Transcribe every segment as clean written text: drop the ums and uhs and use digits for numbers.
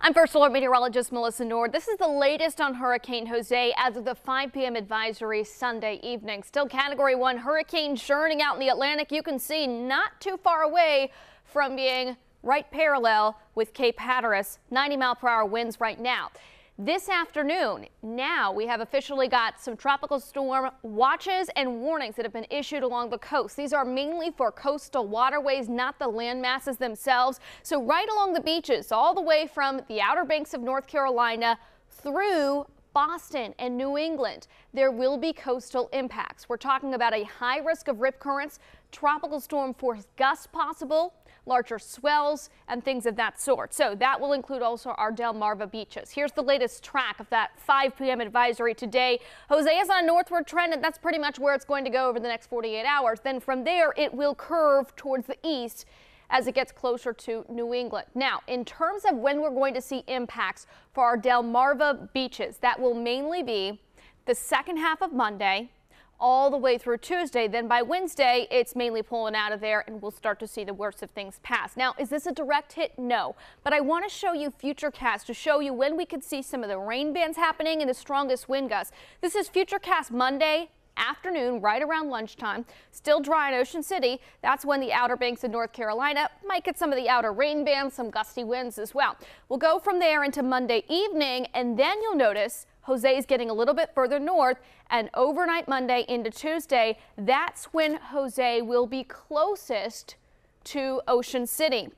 I'm First Alert meteorologist Melissa Nord. This is the latest on Hurricane Jose as of the 5 p.m. advisory Sunday evening. Still Category 1 hurricane churning out in the Atlantic. You can see not too far away from being right parallel with Cape Hatteras. 90-mile-per-hour winds right now. This afternoon, now we have officially got some tropical storm watches and warnings that have been issued along the coast. These are mainly for coastal waterways, not the land masses themselves. So right along the beaches, all the way from the Outer Banks of North Carolina through Boston and New England, there will be coastal impacts. We're talking about a high risk of rip currents, tropical storm force gusts possible, larger swells and things of that sort. So that will include also our Delmarva beaches. Here's the latest track of that 5 p.m. advisory today. Jose is on a northward trend, and that's pretty much where it's going to go over the next 48 hours. Then from there, it will curve towards the east as it gets closer to New England. Now, in terms of when we're going to see impacts for our Delmarva beaches, that will mainly be the second half of Monday all the way through Tuesday. Then by Wednesday, it's mainly pulling out of there and we'll start to see the worst of things pass. Now, is this a direct hit? No, but I want to show you Futurecast to show you when we could see some of the rain bands happening and the strongest wind gusts. This is Futurecast Monday afternoon, right around lunchtime. Still dry in Ocean City. That's when the Outer Banks of North Carolina might get some of the outer rain bands, some gusty winds as well. We'll go from there into Monday evening, and then you'll notice Jose is getting a little bit further north, and overnight Monday into Tuesday, that's when Jose will be closest to Ocean City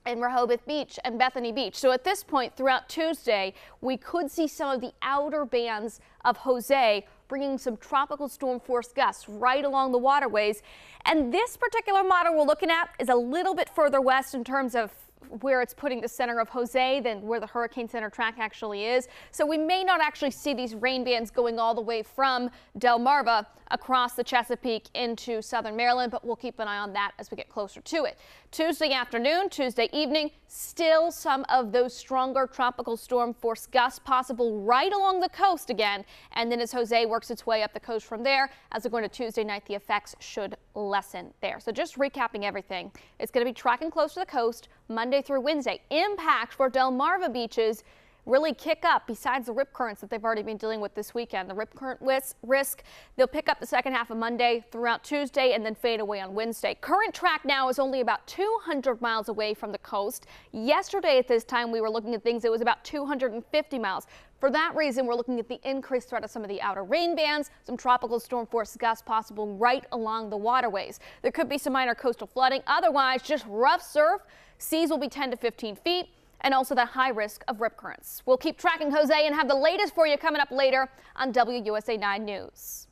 and Rehoboth Beach and Bethany Beach. So at this point throughout Tuesday, we could see some of the outer bands of Jose bringing some tropical storm force gusts right along the waterways. And this particular model we're looking at is a little bit further west in terms of where it's putting the center of Jose than where the Hurricane Center track actually is. So we may not actually see these rain bands going all the way from Delmarva across the Chesapeake into southern Maryland, but we'll keep an eye on that as we get closer to it. Tuesday afternoon, Tuesday evening, still some of those stronger tropical storm force gusts possible right along the coast again. And then as Jose works its way up the coast from there, as we're going to Tuesday night, the effects should lessen there. So just recapping everything, it's going to be tracking close to the coast Monday through Wednesday. Impact for Delmarva beaches really kick up besides the rip currents that they've already been dealing with this weekend. The rip current risk, they'll pick up the second half of Monday throughout Tuesday and then fade away on Wednesday. Current track now is only about 200 miles away from the coast. Yesterday at this time we were looking at things, it was about 250 miles. For that reason, we're looking at the increased threat of some of the outer rain bands, some tropical storm force gusts possible right along the waterways. There could be some minor coastal flooding. Otherwise, just rough surf. Seas will be 10 to 15 feet. And also the high risk of rip currents. We'll keep tracking Jose and have the latest for you coming up later on WUSA 9 News.